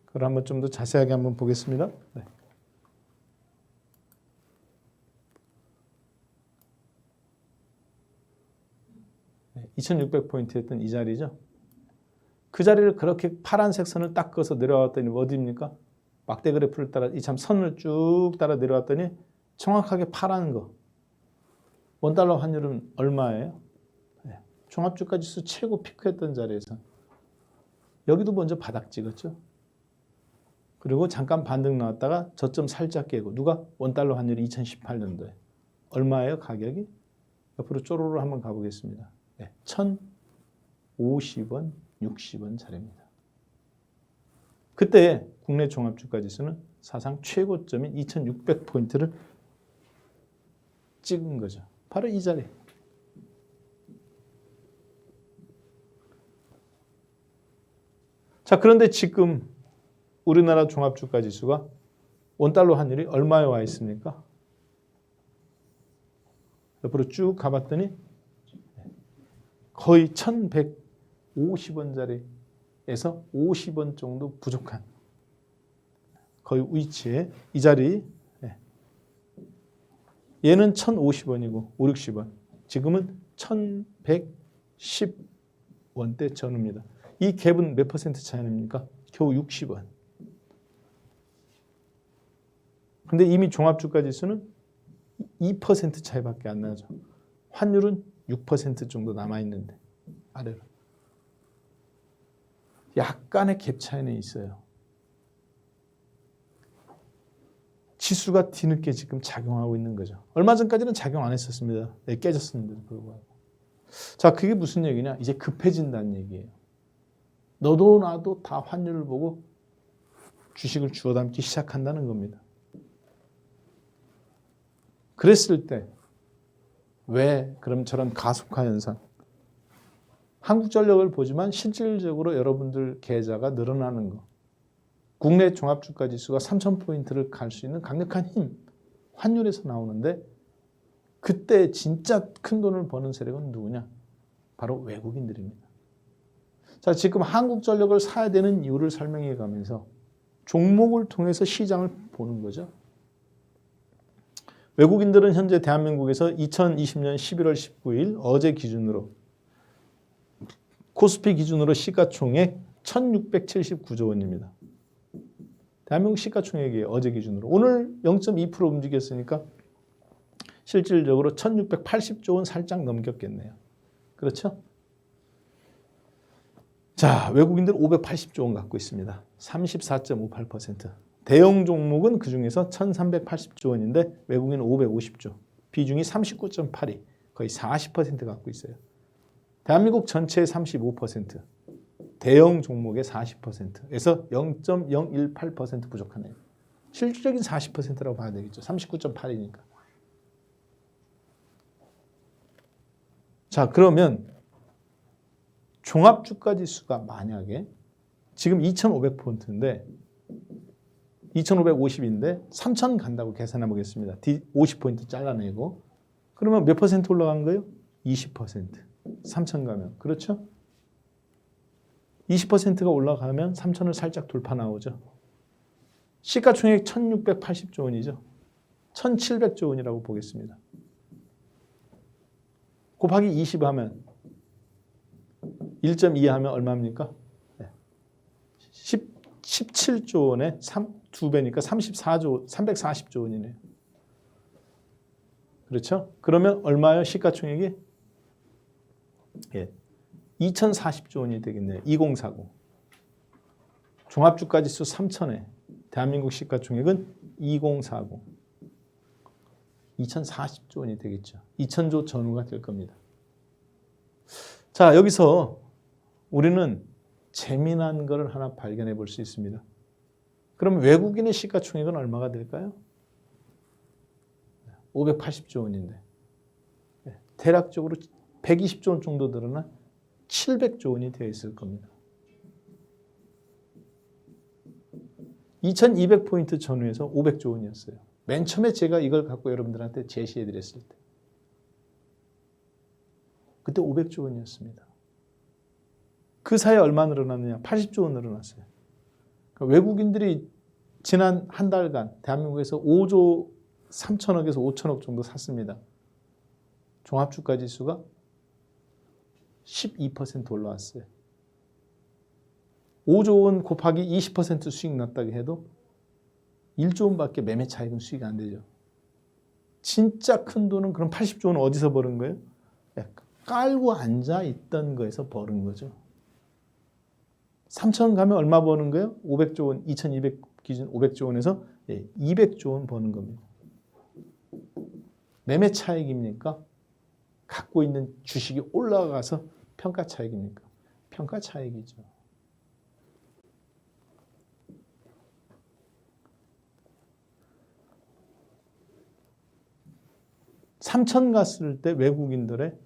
그걸 한번 좀 더 자세하게 한번 보겠습니다. 네. 2600포인트였던 이 자리죠. 그 자리를 그렇게 파란색 선을 딱 그어서 내려왔더니 어디입니까? 막대 그래프를 따라 이 참 선을 쭉 따라 내려왔더니 정확하게 파란 거. 원달러 환율은 얼마예요? 네. 종합주가지수 최고 피크했던 자리에서 여기도 먼저 바닥 찍었죠. 그리고 잠깐 반등 나왔다가 저점 살짝 깨고 누가? 원달러 환율이 2018년도에 얼마예요? 가격이? 옆으로 쪼로로 한번 가보겠습니다. 네. 1,050원, 60원 자리입니다. 그때 국내 종합주가지수는 사상 최고점인 2600포인트를 찍은 거죠. 바로 이 자리. 자, 그런데 지금 우리나라 종합주가지수가 원달러 환율이 얼마에 와 있습니까? 옆으로 쭉 가봤더니 거의 1150원짜리에서 50원 정도 부족한 거의 위치에 이 자리 얘는 1050원이고 5, 60원 지금은 1110원대 전후입니다. 이 갭은 몇 퍼센트 차이입니까? 겨우 60원. 근데 이미 종합주가지수는 2% 차이밖에 안 나죠. 환율은 6% 정도 남아있는데 아래로. 약간의 갭 차이는 있어요. 지수가 뒤늦게 지금 작용하고 있는 거죠. 얼마 전까지는 작용 안 했었습니다. 깨졌었는데도 불구하고. 자, 그게 무슨 얘기냐? 이제 급해진다는 얘기예요. 너도 나도 다 환율을 보고 주식을 주워 담기 시작한다는 겁니다. 그랬을 때 왜 그럼 저런 가속화 현상? 한국전력을 보지만 실질적으로 여러분들 계좌가 늘어나는 거. 국내 종합주가지수가 3000포인트를 갈 수 있는 강력한 힘, 환율에서 나오는데 그때 진짜 큰 돈을 버는 세력은 누구냐? 바로 외국인들입니다. 자, 지금 한국전력을 사야 되는 이유를 설명해 가면서 종목을 통해서 시장을 보는 거죠. 외국인들은 현재 대한민국에서 2020년 11월 19일 어제 기준으로 코스피 기준으로 시가총액 1679조 원입니다. 대한민국 시가총액이 어제 기준으로 오늘 0.2% 움직였으니까 실질적으로 1680조 원 살짝 넘겼겠네요. 그렇죠? 자, 외국인들 580조 원 갖고 있습니다. 34.58%. 대형 종목은 그중에서 1380조 원인데 외국인은 550조. 비중이 39.82. 거의 40% 갖고 있어요. 대한민국 전체의 35%. 대형 종목의 40%에서 0.018% 부족하네요. 실질적인 40%라고 봐야 되겠죠. 39.8이니까. 자, 그러면 종합주가지수가 만약에 지금 2,500포인트인데 2,550인데 3,000 간다고 계산해 보겠습니다. 50포인트 잘라내고 그러면 몇 퍼센트 올라간 거예요? 20%. 3,000 가면. 그렇죠? 20%가 올라가면 3,000을 살짝 돌파 나오죠. 시가총액 1,680조 원이죠. 1,700조 원이라고 보겠습니다. 곱하기 20 하면 1.2 하면 얼마입니까? 17조 원에 2배니까 340조 원이네요. 그렇죠? 그러면 얼마예요? 시가총액이? 2040조 원이 되겠네요. 2040. 종합주가지수 3,000에 대한민국 시가총액은 2040. 2040조 원이 되겠죠. 2000조 전후가 될 겁니다. 자, 여기서 우리는 재미난 것을 하나 발견해 볼 수 있습니다. 그럼 외국인의 시가총액은 얼마가 될까요? 580조 원인데 대략적으로 120조 원 정도 늘어나 700조 원이 되어 있을 겁니다. 2200포인트 전후에서 500조 원이었어요. 맨 처음에 제가 이걸 갖고 여러분들한테 제시해 드렸을 때 그때 500조 원이었습니다. 그 사이에 얼마 늘어났느냐? 80조 원 늘어났어요. 그러니까 외국인들이 지난 한 달간 대한민국에서 5조 3천억에서 5천억 정도 샀습니다. 종합주가지수가 12% 올라왔어요. 5조 원 곱하기 20% 수익 났다고 해도 1조 원밖에 매매 차익은 수익이 안 되죠. 진짜 큰 돈은 그럼 80조 원 어디서 버는 거예요? 깔고 앉아 있던 거에서 버는 거죠. 3천 가면 얼마 버는 거예요? 500조 원, 2200 기준 500조 원에서 200조 원 버는 겁니다. 매매 차익입니까? 갖고 있는 주식이 올라가서 평가 차익입니까? 평가 차익이죠. (3,000) 갔을 때 외국인들의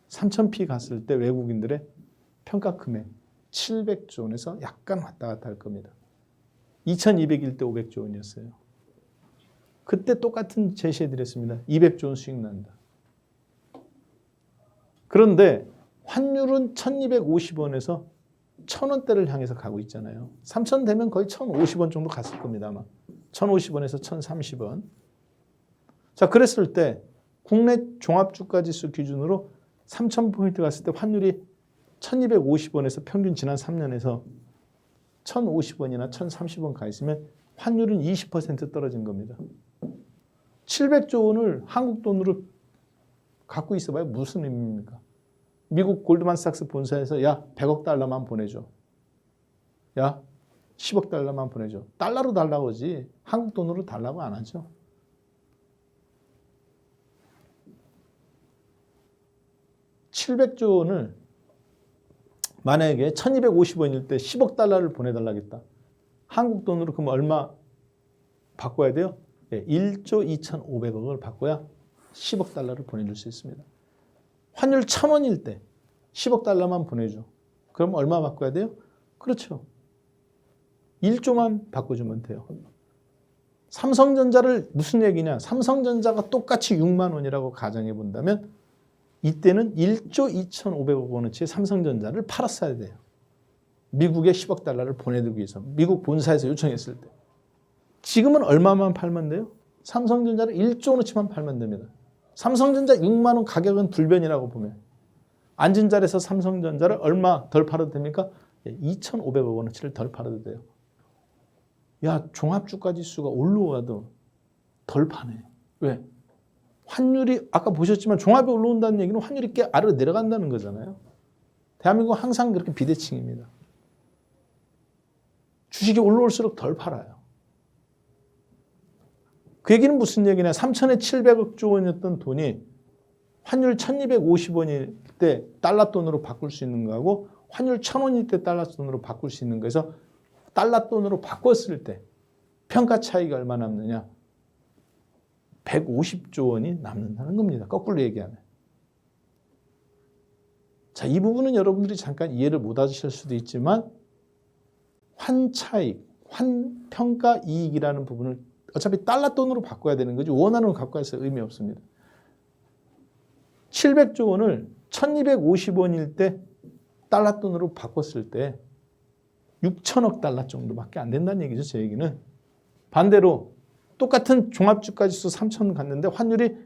3,000p 갔을 때 외국인들의 평가 금액 700조 원에서 약간 왔다 갔다 할 겁니다. 2200일 때 500조 원이었어요. 그때 똑같은 제시해 드렸습니다. 200조 원 수익 난다. 그런데 환율은 1250원에서 1000원대를 향해서 가고 있잖아요. 3000 되면 거의 1050원 정도 갔을 겁니다. 아마 1050원에서 1030원. 자, 그랬을 때 국내 종합주가지수 기준으로 3000포인트 갔을 때 환율이 1250원에서 평균 지난 3년에서 1050원이나 1030원 가 있으면 환율은 20% 떨어진 겁니다. 700조 원을 한국 돈으로 갖고 있어봐야 무슨 의미입니까? 미국 골드만삭스 본사에서 야 100억 달러만 보내줘. 야 10억 달러만 보내줘. 달러로 달라고 하지 한국 돈으로 달라고 안 하죠. (700조) 원을 만약에 1250원일 때 10억 달러를 보내달라겠다. 한국 돈으로 그럼 얼마 바꿔야 돼요? 1조 2,500억을 바꿔야 10억 달러를 보내줄 수 있습니다. 환율 1,000원일 때 10억 달러만 보내줘. 그럼 얼마 바꿔야 돼요? 그렇죠. 1조만 바꿔주면 돼요. 삼성전자를 무슨 얘기냐? 삼성전자가 똑같이 6만 원이라고 가정해 본다면 이때는 1조 2,500억 원어치의 삼성전자를 팔았어야 돼요. 미국에 10억 달러를 보내주기 위해서 미국 본사에서 요청했을 때 지금은 얼마만 팔면 돼요? 삼성전자를 1조 원어치만 팔면 됩니다. 삼성전자 6만 원 가격은 불변이라고 보면 앉은 자리에서 삼성전자를 얼마 덜 팔아도 됩니까? 2,500억 원어치를 덜 팔아도 돼요. 야, 종합주가 지수가 올라와도 덜 파네. 왜? 환율이 아까 보셨지만 종합이 올라온다는 얘기는 환율이 꽤 아래로 내려간다는 거잖아요. 대한민국은 항상 그렇게 비대칭입니다. 주식이 올라올수록 덜 팔아요. 그 얘기는 무슨 얘기냐? 3,700억 조 원이었던 돈이 환율 1,250원일 때 달러 돈으로 바꿀 수 있는 거하고 환율 1,000원일 때 달러 돈으로 바꿀 수 있는 거에서 달러 돈으로 바꿨을 때 평가 차이가 얼마 남느냐? 150조 원이 남는다는 겁니다. 거꾸로 얘기하면. 자, 이 부분은 여러분들이 잠깐 이해를 못 하실 수도 있지만 환차익, 환평가 이익이라는 부분을 어차피 달러 돈으로 바꿔야 되는 거지 원화로 갖고 와서 의미 없습니다. 700조 원을 1250원일 때 달러 돈으로 바꿨을 때 6천억 달러 정도밖에 안 된다는 얘기죠. 제 얘기는. 반대로 똑같은 종합주가지수 3,000 갔는데 환율이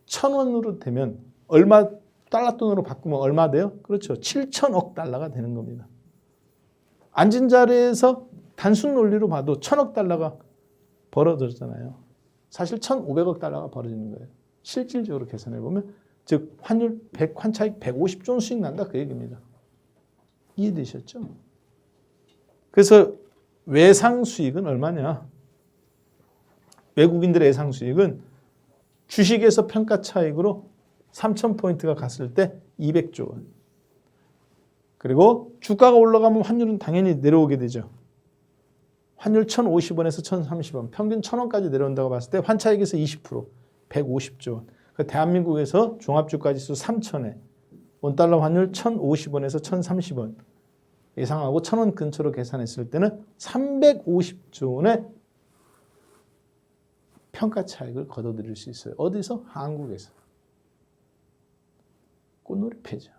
1,000원으로 되면 얼마 달러 돈으로 바꾸면 얼마 돼요? 그렇죠. 7천억 달러가 되는 겁니다. 앉은 자리에서 단순 논리로 봐도 1,000억 달러가 벌어졌잖아요. 사실 1,500억 달러가 벌어지는 거예요. 실질적으로 계산해 보면 즉 환율 100 환차익 150조 원 수익 난다 그 얘기입니다. 이해되셨죠? 그래서 외상 수익은 얼마냐? 외국인들의 예상 수익은 주식에서 평가 차익으로 3,000포인트가 갔을 때 200조 원. 그리고 주가가 올라가면 환율은 당연히 내려오게 되죠. 환율 1,050원에서 1,030원, 평균 1,000원까지 내려온다고 봤을 때 환차익에서 20%, 150조 원. 대한민국에서 종합주가지수 3,000에 원달러 환율 1,050원에서 1,030원 예상하고 1,000원 근처로 계산했을 때는 350조 원의 평가 차익을 거둬들일 수 있어요. 어디서? 한국에서. 꽃놀이패죠.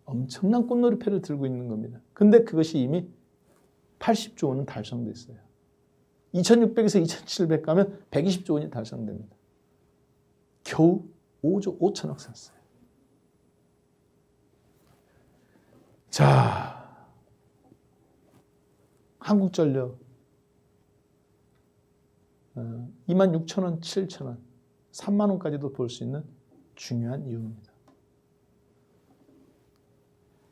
엄청난 꽃놀이패를 들고 있는 겁니다. 근데 그것이 이미 80조 원은 달성됐어요. 2,600에서 2,700 가면 120조 원이 달성됩니다. 겨우 5조 5천억 샀어요. 자, 한국전력 26,000원, 7,000원, 3만 원까지도 볼 수 있는 중요한 이유입니다.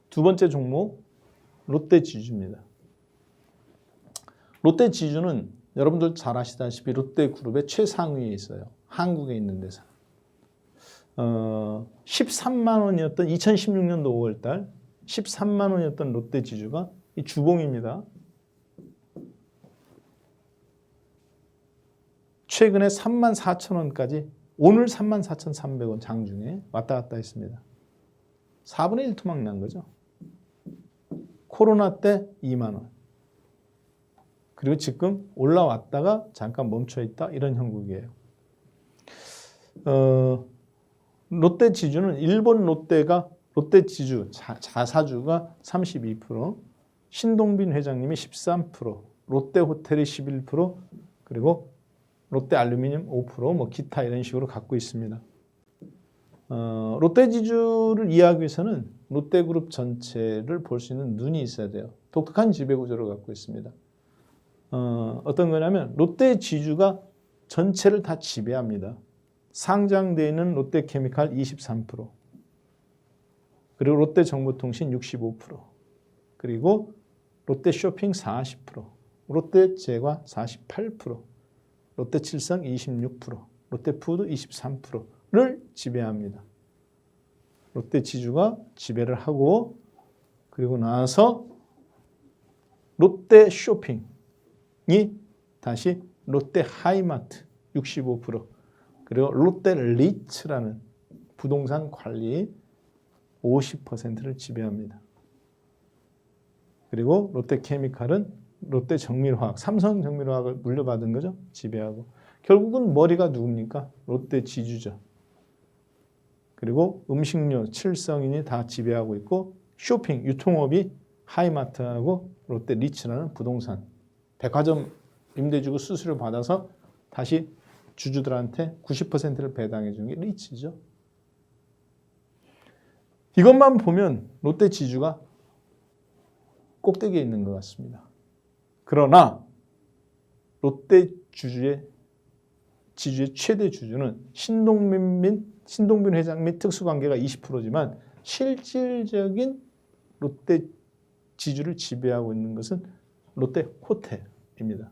두 번째 종목 롯데지주입니다. 롯데지주는 여러분들 잘 아시다시피 롯데그룹의 최상위에 있어요. 한국에 있는 데서. 13만 원이었던 2016년도 5월달 13만 원이었던 롯데지주가 이 주봉입니다. 최근에 34,000원까지 오늘 34,300원 장중에 왔다 갔다 했습니다. 4분의 1 토막 난 거죠. 코로나 때 2만 원. 그리고 지금 올라왔다가 잠깐 멈춰있다 이런 형국이에요. 롯데지주는 일본 롯데지주 자사주가 32%, 신동빈 회장님이 13%, 롯데호텔이 11%, 그리고 롯데알루미늄 5%, 뭐 기타 이런 식으로 갖고 있습니다. 롯데지주를 이해하기 위해서는 롯데그룹 전체를 볼 수 있는 눈이 있어야 돼요. 독특한 지배구조를 갖고 있습니다. 어떤 거냐면 롯데지주가 전체를 다 지배합니다. 상장되어 있는 롯데케미칼 23%, 그리고 롯데정보통신 65%, 그리고 롯데쇼핑 40%, 롯데제과 48%, 롯데칠성 26%, 롯데푸드 23%를 지배합니다. 롯데지주가 지배를 하고 그리고 나서 롯데쇼핑이 다시 롯데하이마트 65%, 그리고 롯데리츠라는 부동산 관리 50%를 지배합니다. 그리고 롯데케미칼은 롯데정밀화학, 삼성정밀화학을 물려받은 거죠. 지배하고. 결국은 머리가 누굽니까? 롯데지주죠. 그리고 음식료, 칠성인이 다 지배하고 있고 쇼핑, 유통업이 하이마트하고 롯데 리츠라는 부동산, 백화점 임대주고 수수료 받아서 다시 주주들한테 90%를 배당해 주는 게 리츠죠. 이것만 보면 롯데 지주가 꼭대기에 있는 것 같습니다. 그러나 롯데 지주의 최대 주주는 신동빈 회장 및 특수관계가 20%지만 실질적인 롯데 지주를 지배하고 있는 것은 롯데 호텔입니다.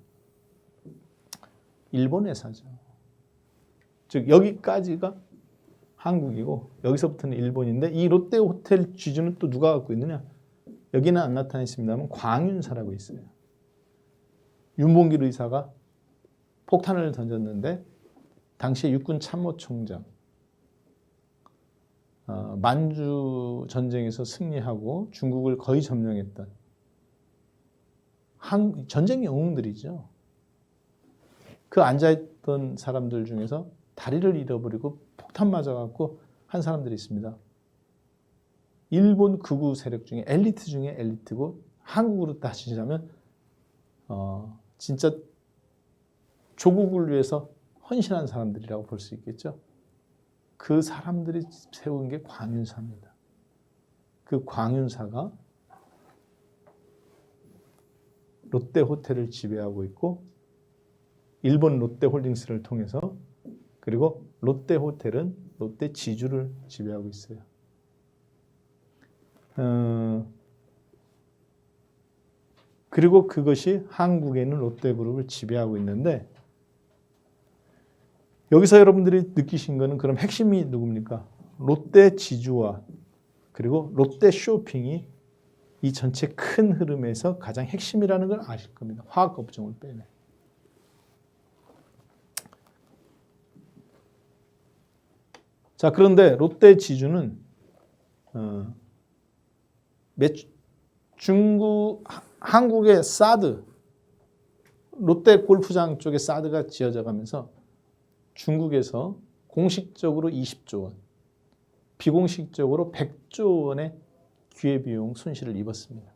일본 회사죠. 즉 여기까지가 한국이고 여기서부터는 일본인데 이 롯데 호텔 지주는 또 누가 갖고 있느냐? 여기는 안 나타나 있습니다만 광윤사라고 있어요. 윤봉길 의사가 폭탄을 던졌는데 당시에 육군 참모총장, 만주 전쟁에서 승리하고 중국을 거의 점령했던 전쟁 영웅들이죠. 그 앉아있던 사람들 중에서 다리를 잃어버리고 폭탄 맞아갖고 한 사람들이 있습니다. 일본 극우 세력 중에 엘리트 중에 엘리트고 한국으로 따지자면 진짜 조국을 위해서 헌신한 사람들이라고 볼 수 있겠죠. 그 사람들이 세운 게 광윤사입니다. 그 광윤사가 롯데 호텔을 지배하고 있고 일본 롯데홀딩스를 통해서 그리고 롯데 호텔은 롯데 지주를 지배하고 있어요. 그리고 그것이 한국에 있는 롯데그룹을 지배하고 있는데 여기서 여러분들이 느끼신 거는 그럼 핵심이 누굽니까? 롯데 지주와 그리고 롯데 쇼핑이 이 전체 큰 흐름에서 가장 핵심이라는 걸 아실 겁니다. 화학업종을 빼내. 자, 그런데 롯데 지주는 한국의 사드, 롯데 골프장 쪽에 사드가 지어져 가면서 중국에서 공식적으로 20조 원, 비공식적으로 100조 원의 기회비용 손실을 입었습니다.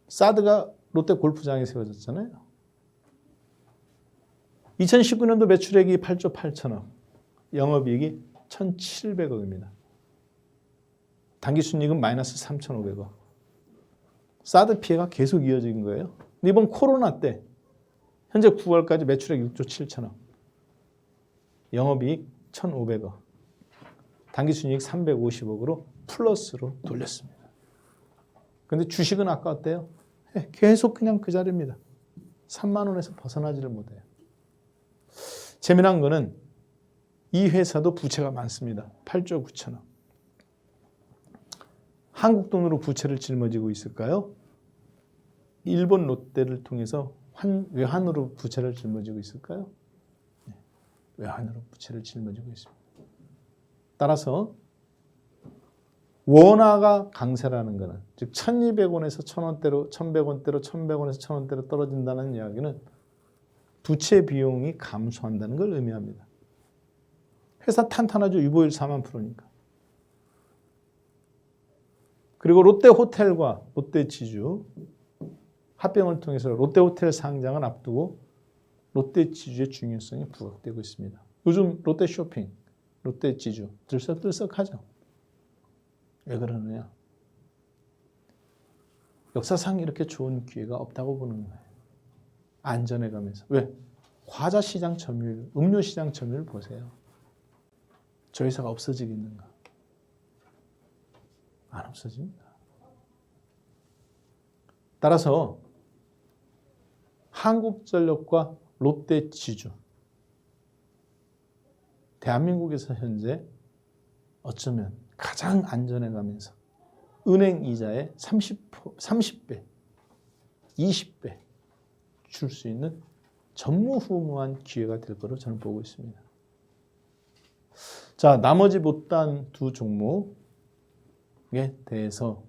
사드가 롯데 골프장에 세워졌잖아요. 2019년도 매출액이 8조 8천억, 영업이익이 1,700억입니다. 당기순이익은 마이너스 3,500억. 사드 피해가 계속 이어진 거예요. 근데 이번 코로나 때 현재 9월까지 매출액 6조 7천억, 영업이익 1,500억, 당기순이익 350억으로 플러스로 돌렸습니다. 그런데 주식은 아까 어때요? 계속 그냥 그 자리입니다. 3만 원에서 벗어나지를 못해요. 재미난 거는 이 회사도 부채가 많습니다. 8조 9천억. 한국 돈으로 부채를 짊어지고 있을까요? 일본 롯데를 통해서 외환으로 부채를 짊어지고 있을까요? 네, 외환으로 부채를 짊어지고 있습니다. 따라서 원화가 강세라는 것은 즉 1,200원에서 1,000원대로 1,100원대로 1,100원에서 1,000원대로 떨어진다는 이야기는 부채 비용이 감소한다는 걸 의미합니다. 회사 탄탄하죠. 유보율 4만 %니까. 그리고 롯데호텔과 롯데지주 합병을 통해서 롯데호텔 상장을 앞두고 롯데지주의 중요성이 부각되고 있습니다. 요즘 롯데쇼핑, 롯데지주 들썩들썩하죠. 왜 그러느냐? 역사상 이렇게 좋은 기회가 없다고 보는 거예요. 안전해가면서. 왜? 과자 시장 점유율, 음료 시장 점유율 보세요. 저 회사가 없어지겠는가? 안 없어집니다. 따라서 한국전력과 롯데지주, 대한민국에서 현재 어쩌면 가장 안전해가면서 은행 이자의 30배, 20배 줄 수 있는 전무후무한 기회가 될 거로 저는 보고 있습니다. 자, 나머지 못다한 두 종목에 대해서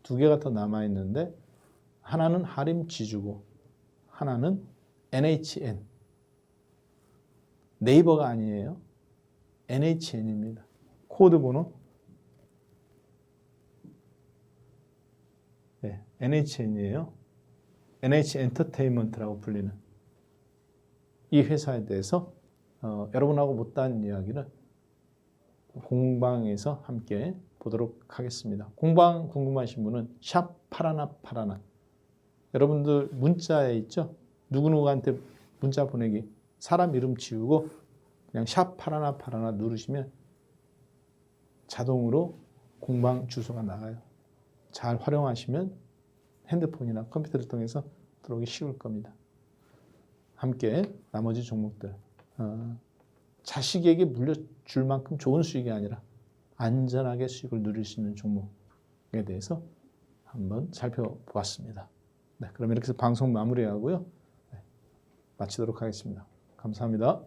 두 개가 더 남아있는데 하나는 하림지주고 하나는 NHN. 네이버가 아니에요. NHN입니다. 코드 번호 NHN이에요. NH 엔터테인먼트라고 불리는 이 회사에 대해서 여러분하고 못다한 이야기를 공방에서 함께 보도록 하겠습니다. 공방 궁금하신 분은 샵 파라나 여러분들 문자에 있죠? 누구누구한테 문자 보내기 사람 이름 지우고 그냥 샵 파라나 누르시면 자동으로 공방 주소가 나가요. 잘 활용하시면 핸드폰이나 컴퓨터를 통해서 들어오기 쉬울 겁니다. 함께 나머지 종목들 자식에게 물려줄 만큼 좋은 수익이 아니라 안전하게 수익을 누릴 수 있는 종목에 대해서 한번 살펴보았습니다. 네, 그럼 이렇게 해서 방송 마무리하고요. 네, 마치도록 하겠습니다. 감사합니다.